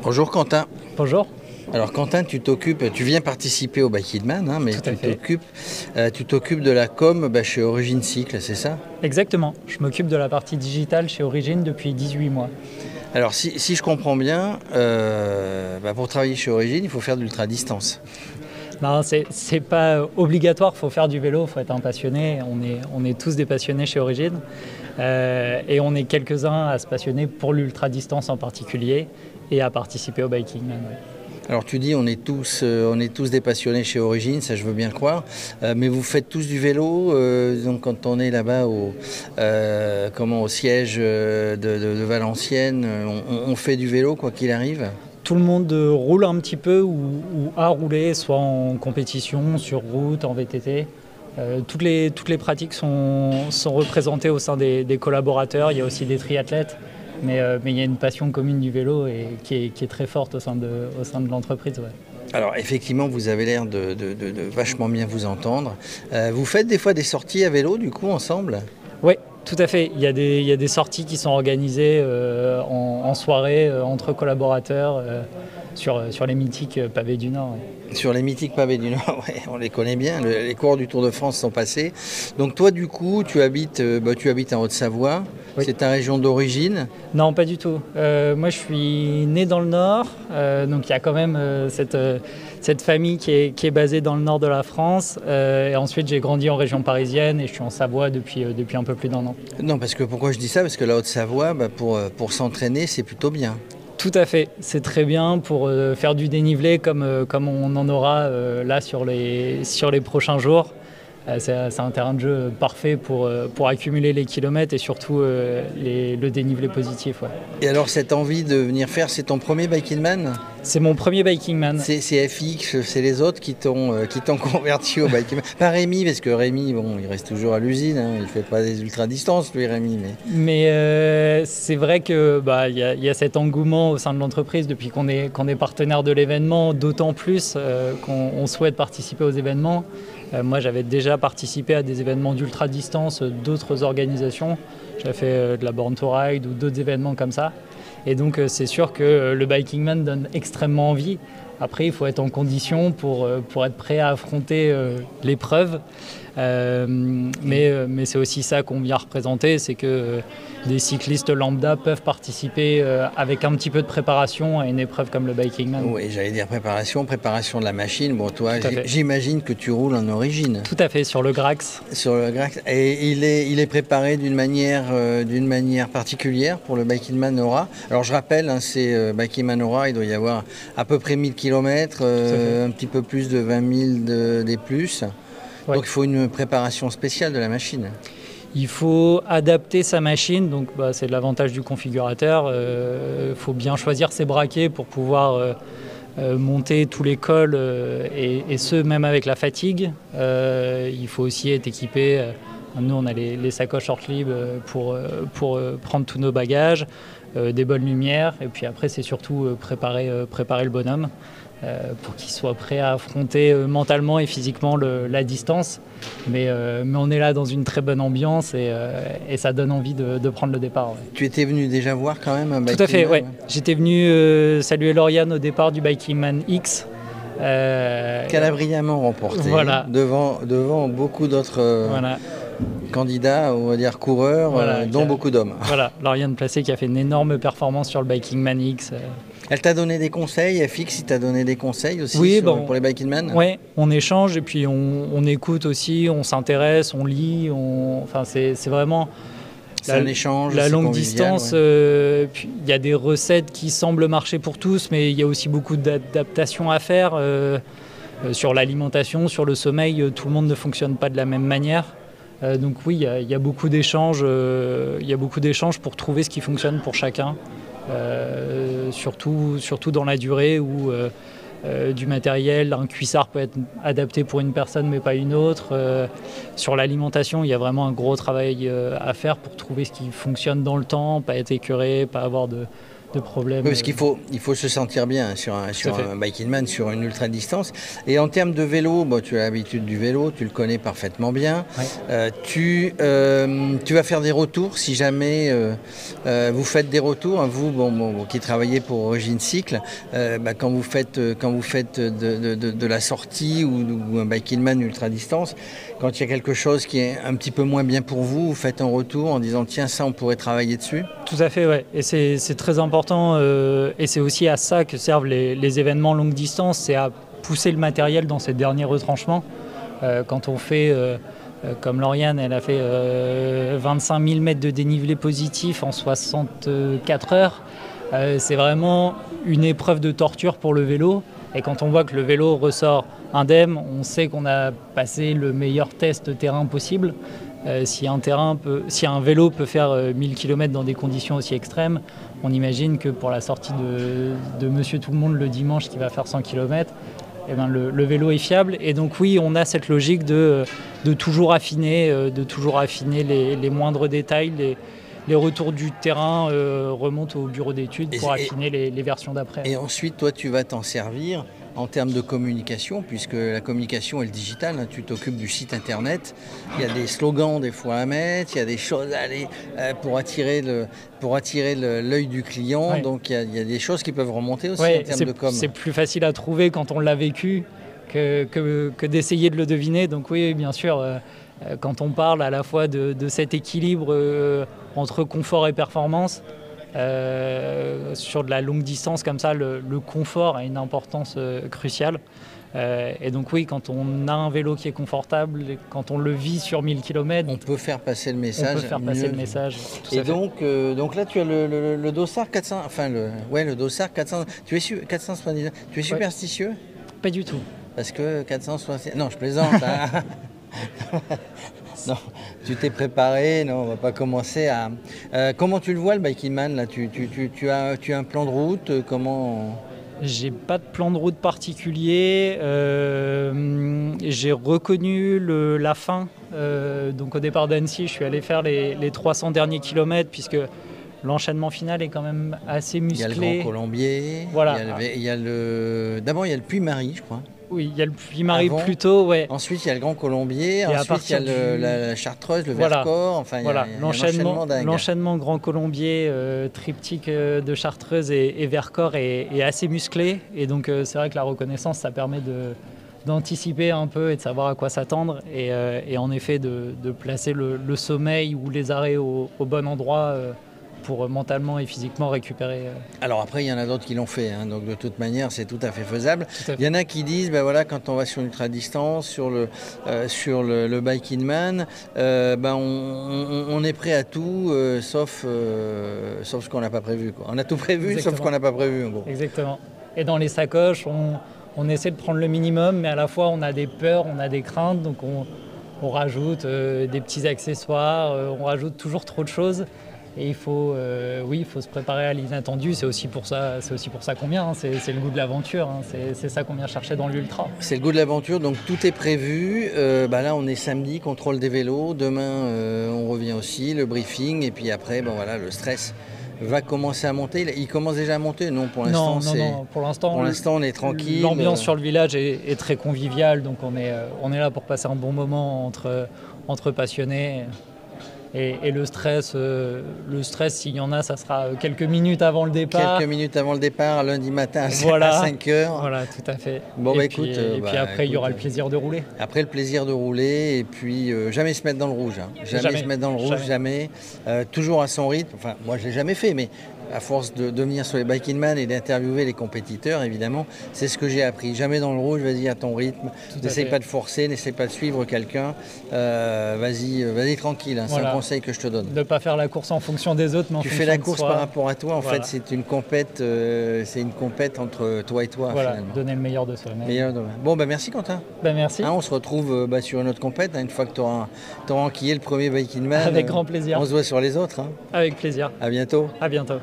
Bonjour Quentin. Bonjour. Alors Quentin, tu viens participer au Bike Man, mais Tout à fait. tu t'occupes de la com chez Origine Cycle, c'est ça? Exactement. Je m'occupe de la partie digitale chez Origine depuis 18 mois. Alors si je comprends bien, pour travailler chez Origine, il faut faire de l'ultra-distance. Non, c'est pas obligatoire, il faut faire du vélo, il faut être un passionné. On est tous des passionnés chez Origine. Et on est quelques-uns à se passionner pour l'ultra-distance en particulier et à participer au Biking Man. Ouais. Alors tu dis on est tous des passionnés chez Origine, ça je veux bien le croire, mais vous faites tous du vélo, donc quand on est là-bas au siège de Valenciennes, on fait du vélo quoi qu'il arrive? Tout le monde roule un petit peu ou a roulé, soit en compétition, sur route, en VTT. Toutes les pratiques sont représentées au sein des collaborateurs. Il y a aussi des triathlètes, mais il y a une passion commune du vélo et qui est très forte au sein de l'entreprise. Ouais. Alors effectivement, vous avez l'air de vachement bien vous entendre. Vous faites des fois des sorties à vélo du coup ensemble? Oui, tout à fait. Il y a des sorties qui sont organisées en soirée entre collaborateurs sur les mythiques pavés du Nord. Ouais. Sur les mythiques pavés du Nord, ouais, on les connaît bien. Les coureurs du Tour de France sont passés. Donc toi du coup, tu habites en Haute-Savoie. Oui. C'est ta région d'origine? Non, pas du tout. Moi, je suis né dans le Nord, donc il y a quand même cette famille qui est basée dans le nord de la France. Et ensuite, j'ai grandi en région parisienne et je suis en Savoie depuis un peu plus d'1 an. Non, parce que pourquoi je dis ça? Parce que la Haute-Savoie, pour s'entraîner, c'est plutôt bien. Tout à fait, c'est très bien pour faire du dénivelé comme on en aura là sur les prochains jours. C'est un terrain de jeu parfait pour accumuler les kilomètres et surtout le dénivelé positif. Ouais. Et alors cette envie de venir faire, c'est ton premier Biking Man? C'est mon premier Biking Man. C'est FX, c'est les autres qui t'ont converti au Biking Man. Pas Rémi, parce que Rémi, il reste toujours à l'usine, il ne fait pas des ultra-distances lui Rémi. Mais c'est vrai qu'il y a cet engouement au sein de l'entreprise depuis qu'on est partenaire de l'événement, d'autant plus qu'on souhaite participer aux événements. Moi, j'avais déjà participé à des événements d'ultra-distance d'autres organisations. J'avais fait de la Born to Ride ou d'autres événements comme ça. Et donc, c'est sûr que le Biking Man donne extrêmement envie. Après, il faut être en condition pour être prêt à affronter l'épreuve. Mais c'est aussi ça qu'on vient représenter, c'est que des cyclistes lambda peuvent participer avec un petit peu de préparation à une épreuve comme le Biking Man. Oui, j'allais dire préparation de la machine. Bon, toi, j'imagine que tu roules en origine. Tout à fait, sur le Grax. Sur le Grax. Et il est préparé d'une manière particulière pour le Biking Man Aura. Alors je rappelle, c'est Biking Man Aura, il doit y avoir à peu près 1000 km, un petit peu plus de 20 000 des plus. Ouais. Donc il faut une préparation spéciale de la machine. Il faut adapter sa machine, donc c'est l'avantage du configurateur. Il faut bien choisir ses braquets pour pouvoir monter tous les cols et ce même avec la fatigue. Il faut aussi être équipé. Nous on a les sacoches short lib pour prendre tous nos bagages, des bonnes lumières et puis après c'est surtout préparer le bonhomme. Pour qu'il soit prêt à affronter mentalement et physiquement la distance. Mais on est là dans une très bonne ambiance et ça donne envie de prendre le départ. Ouais. Tu étais venu déjà voir quand même un Biking Man? Tout à fait, oui. J'étais venu saluer Lauriane au départ du Biking Man X. Qu'elle a brillamment remporté, voilà. devant beaucoup d'autres candidats, on va dire coureurs, dont beaucoup d'hommes. Voilà, Lauriane Placé qui a fait une énorme performance sur le Biking Man X. Elle t'a donné des conseils, FX, il t'a donné des conseils aussi pour les Biking Man? Oui, on échange et puis on écoute aussi, on s'intéresse, on lit, c'est vraiment un échange, la longue distance. Il y a des recettes qui semblent marcher pour tous, mais il y a aussi beaucoup d'adaptations à faire sur l'alimentation, sur le sommeil. Tout le monde ne fonctionne pas de la même manière. Donc oui, il y a beaucoup d'échanges pour trouver ce qui fonctionne pour chacun. Surtout dans la durée où du matériel, un cuissard peut être adapté pour une personne mais pas une autre. Sur l'alimentation, il y a vraiment un gros travail à faire pour trouver ce qui fonctionne dans le temps, pas être écœuré, pas avoir de problèmes. Oui, parce il faut se sentir bien sur un bike in man, sur une ultra distance. Et en termes de vélo, bon, tu as l'habitude du vélo, tu le connais parfaitement bien. Ouais. Tu vas faire des retours si jamais vous faites des retours. Hein, vous, qui travaillez pour Origine Cycle, quand vous faites de la sortie ou un bike in man ultra distance, quand il y a quelque chose qui est un petit peu moins bien pour vous, vous faites un retour en disant tiens, ça on pourrait travailler dessus. Tout à fait, ouais. Et c'est très important et c'est aussi à ça que servent les événements longue distance, c'est à pousser le matériel dans ses derniers retranchements. Quand on fait, comme Lauriane, elle a fait 25 000 mètres de dénivelé positif en 64 heures, c'est vraiment une épreuve de torture pour le vélo. Et quand on voit que le vélo ressort indemne, on sait qu'on a passé le meilleur test terrain possible. Si un vélo peut faire 1000 km dans des conditions aussi extrêmes, on imagine que pour la sortie de Monsieur Tout-le-Monde le dimanche qui va faire 100 km, eh ben le vélo est fiable. Et donc oui, on a cette logique de toujours affiner, les moindres détails. Les retours du terrain remontent au bureau d'études pour affiner les versions d'après. Et ensuite, toi, tu vas t'en servir en termes de communication, puisque la communication est le digital, hein, tu t'occupes du site internet, il y a des slogans des fois à mettre, il y a des choses à aller pour attirer l'œil du client, ouais. Donc il y a des choses qui peuvent remonter aussi en termes de com. C'est plus facile à trouver quand on l'a vécu que d'essayer de le deviner, donc oui, bien sûr, quand on parle à la fois de cet équilibre entre confort et performance, sur de la longue distance comme ça, le confort a une importance cruciale. Et donc oui, quand on a un vélo qui est confortable, quand on le vit sur 1000 km, on peut faire passer le message. Et donc là, tu as le Dossard 400, le Dossard 400. Tu es 479. Tu es superstitieux ? Pas du tout. Parce que 460. Non, je plaisante. Hein. Non, tu t'es préparé, non, on va pas commencer à... comment tu le vois le bike in man là, tu as un plan de route, comment... J'ai pas de plan de route particulier, j'ai reconnu la fin, donc au départ d'Annecy, je suis allé faire les 300 derniers kilomètres puisque l'enchaînement final est quand même assez musclé. Il y a le Grand Colombier, voilà. D'abord il y a le Puy-Marie, je crois. Oui, il y a le Puy-Marie plus tôt, ouais. Ensuite, il y a le Grand Colombier, et ensuite, il y a la Chartreuse, le Vercors, enfin, voilà. Il y a un enchaînement dingue. L'enchaînement Grand Colombier, triptyque de Chartreuse et Vercors est assez musclé. Et donc, c'est vrai que la reconnaissance, ça permet d'anticiper un peu et de savoir à quoi s'attendre. Et en effet, de placer le sommeil ou les arrêts au bon endroit pour mentalement et physiquement récupérer. Alors après, il y en a d'autres qui l'ont fait, hein, donc de toute manière, c'est tout à fait faisable. Il y en a qui disent, quand on va sur ultra-distance, sur le bike in man, on est prêt à tout, sauf ce qu'on n'a pas prévu, quoi. On a tout prévu, exactement. Sauf ce qu'on n'a pas prévu, en gros. Exactement. Et dans les sacoches, on essaie de prendre le minimum, mais à la fois, on a des peurs, on a des craintes, donc on rajoute des petits accessoires, on rajoute toujours trop de choses. Et il faut se préparer à l'inattendu. C'est aussi pour ça qu'on vient. Hein. C'est le goût de l'aventure. Hein. C'est ça qu'on vient chercher dans l'ultra. C'est le goût de l'aventure. Donc tout est prévu. Là, on est samedi, contrôle des vélos. Demain, on revient aussi, le briefing. Et puis après, le stress va commencer à monter. Il commence déjà à monter. Non, pour l'instant, non. Pour l'instant, on est tranquille. L'ambiance sur le village est très conviviale. Donc on est là pour passer un bon moment entre passionnés. Et le stress, s'il y en a, ça sera quelques minutes avant le départ. Quelques minutes avant le départ, lundi matin à 5h. Voilà, tout à fait. Bon, et puis après, il y aura le plaisir de rouler. Après, le plaisir de rouler, et puis jamais se mettre dans le rouge. Hein. Jamais se mettre dans le rouge, jamais. Toujours à son rythme. Enfin, moi, je ne l'ai jamais fait, mais à force de venir sur les bike in man et d'interviewer les compétiteurs, évidemment, c'est ce que j'ai appris. Jamais dans le rouge, vas-y à ton rythme. N'essaye pas de forcer, n'essaye pas de suivre quelqu'un. Vas-y tranquille, hein, c'est un conseil que je te donne. De ne pas faire la course en fonction des autres, mais en fonction de soi. Tu fais la course par rapport à toi. En fait, c'est une compète entre toi et toi. Voilà, finalement. Donner le meilleur de soi-même. Bon, merci Quentin. Merci. On se retrouve sur une autre compète, une fois que tu auras enquillé le premier bike in man. Avec grand plaisir. On se voit sur les autres. Hein. Avec plaisir. À bientôt. À bientôt.